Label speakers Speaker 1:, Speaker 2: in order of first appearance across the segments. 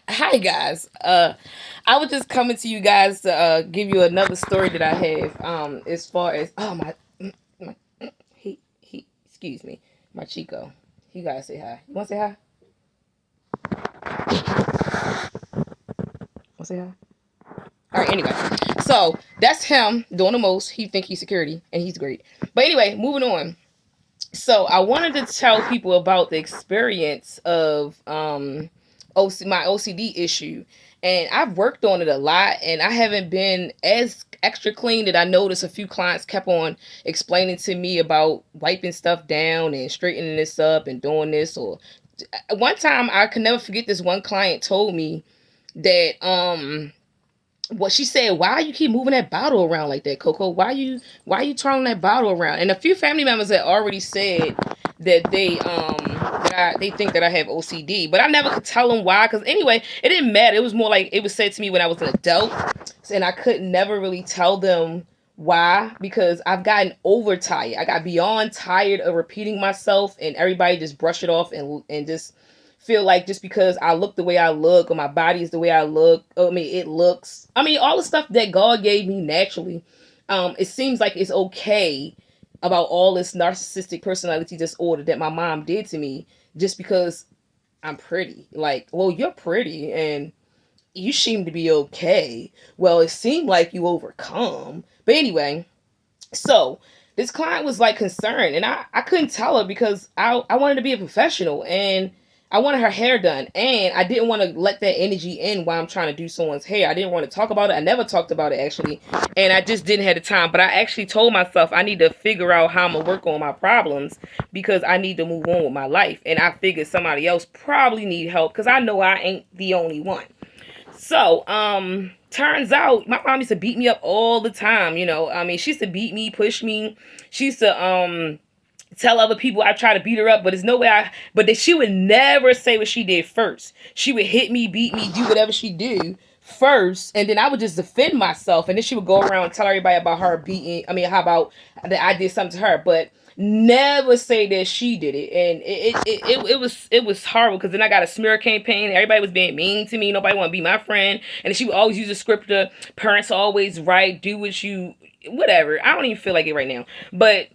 Speaker 1: Hi guys. I was just coming to you guys to give you another story that I have. As far as my he excuse me, my Chico. He gotta say hi. You wanna say hi? Wanna say hi? All right. Anyway, so that's him doing the most. He think he's security and he's great. But anyway, moving on. So I wanted to tell people about the experience of my OCD issue, and I've worked on it a lot, and I haven't been as extra clean that I noticed a few clients kept on explaining to me about wiping stuff down and straightening this up and doing this. Or one time I can never forget, this one client told me that what she said, why you keep moving that bottle around like that, Coco? Why you twirling that bottle around? And a few family members had already said that they think that I have OCD, but I never could tell them why. Because anyway, it didn't matter. It was more like it was said to me when I was an adult, and I could never really tell them why, because I've gotten overtired. I got beyond tired of repeating myself, and everybody just brush it off and just feel like just because I look the way I look, or my body is the way I look, it looks. All the stuff that God gave me naturally. It seems like it's okay about all this narcissistic personality disorder that my mom did to me just because I'm pretty. Like, well, you're pretty and you seem to be okay. Well, it seemed like you overcome. But anyway, so this client was like concerned, and I couldn't tell her because I wanted to be a professional, and I wanted her hair done, and I didn't want to let that energy in while I'm trying to do someone's hair. I didn't want to talk about it. I never talked about it actually, and I just didn't have the time. But I actually told myself I need to figure out how I'm gonna work on my problems because I need to move on with my life, and I figured somebody else probably need help because I know I ain't the only one. So, turns out my mom used to beat me up all the time. She used to beat me, push me. She used to tell other people I try to beat her up, but there's no way but that she would never say what she did first. She would hit me, beat me, do whatever she do first, and then I would just defend myself, and then she would go around and tell everybody about her beating. How about that I did something to her, but never say that she did it. And it was horrible because then I got a smear campaign. Everybody was being mean to me. Nobody want to be my friend, and she would always use a scripture: parents are always right, do what you whatever. I don't even feel like it right now. But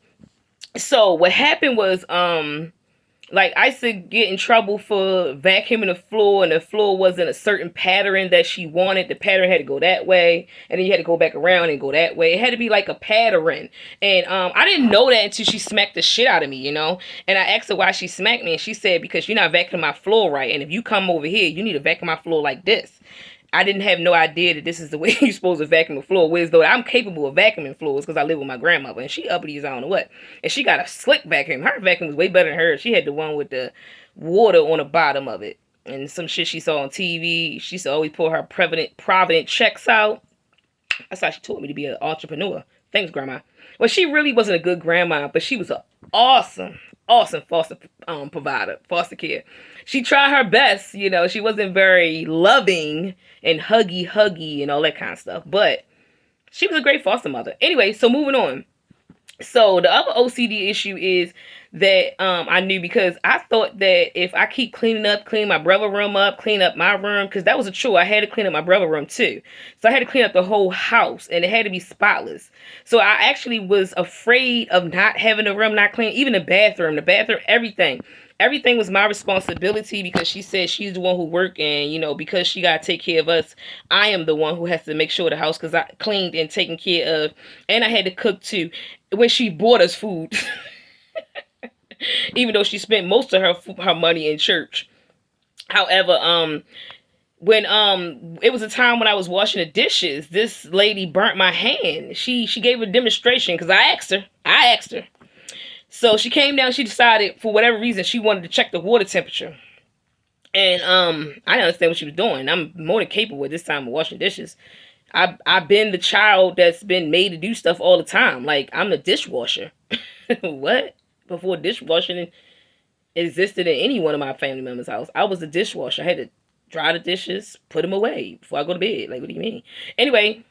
Speaker 1: so what happened was, like, I used to get in trouble for vacuuming the floor, and the floor wasn't a certain pattern that she wanted. The pattern had to go that way, and then you had to go back around and go that way. It had to be like a pattern. And I didn't know that until she smacked the shit out of me. And I asked her why she smacked me, and she said, because you're not vacuuming my floor right, and if you come over here, you need to vacuum my floor like this. I didn't have no idea that this is the way you're supposed to vacuum a floor. Whereas though I'm capable of vacuuming floors because I live with my grandmother, and she uppity as I don't know what. And she got a slick vacuum. Her vacuum was way better than hers. She had the one with the water on the bottom of it. And some shit she saw on TV. She used to always pull her Provident checks out. That's how she taught me to be an entrepreneur. Thanks, Grandma. Well, she really wasn't a good grandma, but she was an awesome foster provider, foster care. She tried her best. She wasn't very loving and huggy and all that kind of stuff, but she was a great foster mother. Anyway, so moving on. So the other OCD issue is that I knew, because I thought that if I keep cleaning my brother room up, clean up my room, because that was a chore. I had to clean up my brother room too. So I had to clean up the whole house, and it had to be spotless. So I actually was afraid of not having the room not clean, even the bathroom, everything. Everything was my responsibility because she said she's the one who worked, and because she got to take care of us, I am the one who has to make sure the house because I cleaned and taken care of, and I had to cook too when she bought us food. Even though she spent most of her money in church. However, when it was a time when I was washing the dishes, this lady burnt my hand. She gave a demonstration because I asked her. So she came down. She decided for whatever reason she wanted to check the water temperature. And I didn't understand what she was doing. I'm more than capable at this time of washing dishes. I've been the child that's been made to do stuff all the time. Like, I'm the dishwasher. What? Before dishwashing existed in any one of my family members' house, I was the dishwasher. I had to dry the dishes, put them away before I go to bed. Like, what do you mean? Anyway,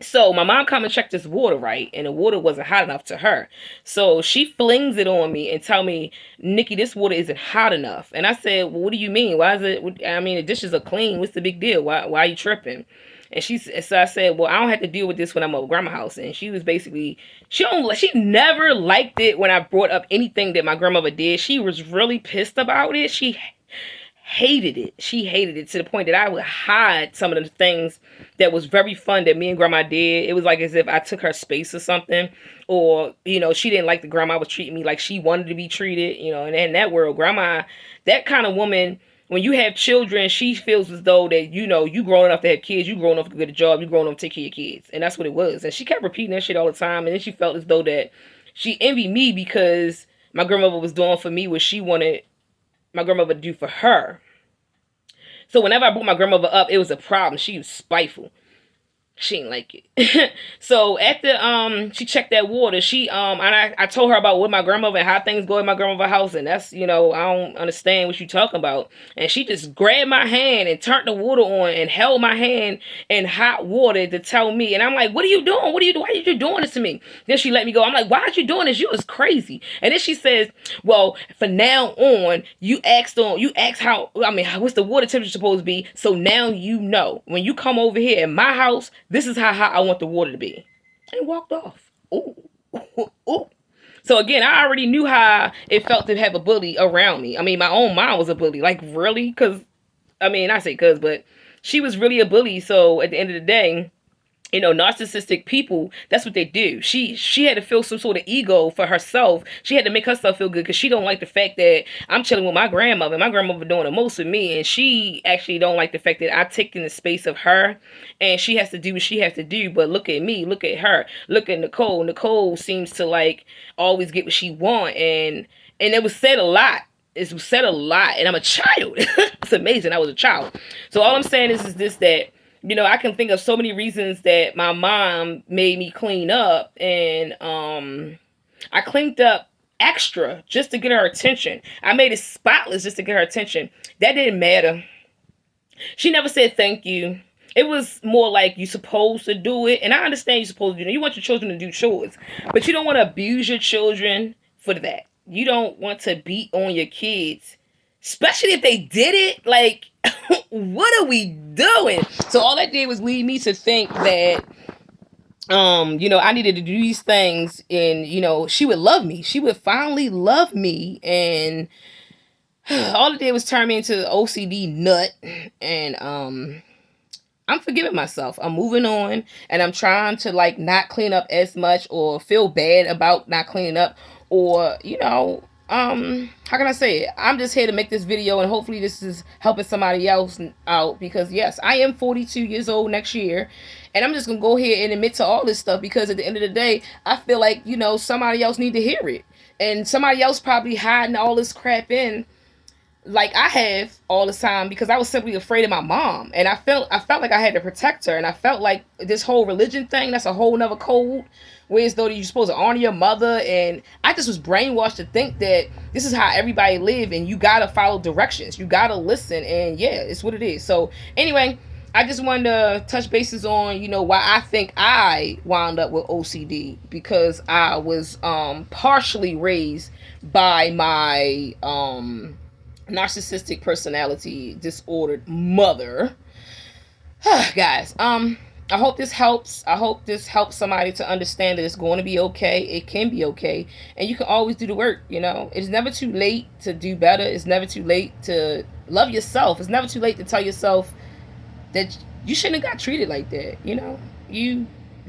Speaker 1: So my mom come and checked this water, right? And the water wasn't hot enough to her. So she flings it on me and tell me, Nikki, this water isn't hot enough. And I said, well, what do you mean? Why is it? I mean, the dishes are clean. What's the big deal? Why are you tripping? And so I said, well, I don't have to deal with this when I'm at grandma's house. And she was basically, she never liked it when I brought up anything that my grandmother did. She was really pissed about it. She hated it. She hated it to the point that I would hide some of the things that was very fun that me and grandma did. It was like as if I took her space or something. Or, she didn't like the grandma was treating me like she wanted to be treated, and in that world, grandma, that kind of woman, when you have children, she feels as though that, you grown enough to have kids, you grown enough to get a job, you grown enough to take care of your kids. And that's what it was. And she kept repeating that shit all the time. And then she felt as though that she envied me because my grandmother was doing for me what she wanted my grandmother to do for her. So whenever I brought my grandmother up, it was a problem. She was spiteful. She didn't like it. So after she checked that water, and I told her about what my grandmother and how things go in my grandmother's house, and that's, I don't understand what you talking about. And she just grabbed my hand and turned the water on and held my hand in hot water to tell me. And I'm like, what are you doing? Why are you doing this to me? Then she let me go. I'm like, why are you doing this? You was crazy. And then she says, well, from now on, you asked how, what's the water temperature supposed to be? So now you know. When you come over here in my house, this is how hot I want the water to be. And walked off. Ooh. Ooh. So again, I already knew how it felt to have a bully around me. I mean, my own mom was a bully. Like, really? But she was really a bully. So at the end of the day, narcissistic people, that's what they do. She had to feel some sort of ego for herself. She had to make herself feel good because she don't like the fact that I'm chilling with my grandmother. My grandmother doing the most with me, and she actually don't like the fact that I take in the space of her, and she has to do what she has to do. But look at me, look at her, look at Nicole. Nicole seems to like always get what she want, and it was said a lot. It was said a lot, and I'm a child. It's amazing. I was a child. So all I'm saying is this, that I can think of so many reasons that my mom made me clean up, and I cleaned up extra just to get her attention. I made it spotless just to get her attention. That didn't matter. She never said thank you. It was more like you supposed to do it, and I understand you're supposed to do it. You want your children to do chores, but you don't want to abuse your children for that. You don't want to beat on your kids, especially if they did it. Like, what are we doing? So all that did was lead me to think that I needed to do these things, and she would love me. She would finally love me, and all it did was turn me into the OCD nut. And I'm forgiving myself. I'm moving on, and I'm trying to like not clean up as much or feel bad about not cleaning up, or how can I say it? I'm just here to make this video, and hopefully this is helping somebody else out, because yes, I am 42 years old next year, and I'm just gonna go here and admit to all this stuff, because at the end of the day, I feel like somebody else need to hear it, and somebody else probably hiding all this crap in like I have all the time, because I was simply afraid of my mom, and I felt like I had to protect her, and I felt like this whole religion thing, that's a whole nother code, whereas though you're supposed to honor your mother, and I just was brainwashed to think that this is how everybody live, and you gotta follow directions, you gotta listen, and yeah, it's what it is. So anyway, I just wanted to touch bases on why I think I wound up with OCD, because I was partially raised by my narcissistic personality disordered mother. Guys, I hope this helps. I hope this helps somebody to understand that it's going to be okay. It can be okay, and you can always do the work. It's never too late to do better. It's never too late to love yourself. It's never too late to tell yourself that you shouldn't have got treated like that. You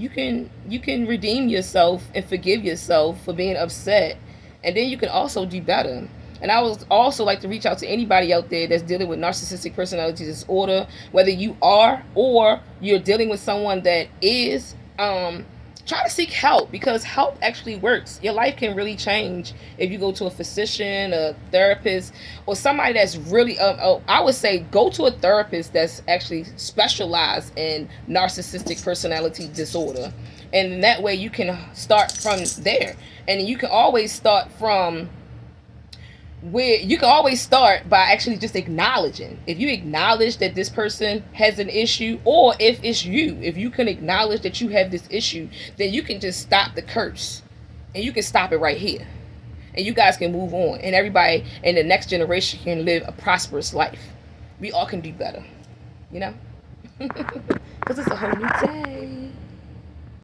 Speaker 1: can redeem yourself and forgive yourself for being upset, and then you can also do better. And I would also like to reach out to anybody out there that's dealing with narcissistic personality disorder, whether you are or you're dealing with someone that is. Try to seek help, because help actually works. Your life can really change if you go to a physician, a therapist, or somebody that's really, I would say go to a therapist that's actually specialized in narcissistic personality disorder. And that way you can start from there. And you can always start from where you can always start by actually just acknowledging. If you acknowledge that this person has an issue, or if it's you, if you can acknowledge that you have this issue, then you can just stop the curse, and you can stop it right here, and you guys can move on, and everybody in the next generation can live a prosperous life. We all can do better, you know, because it's a whole new day.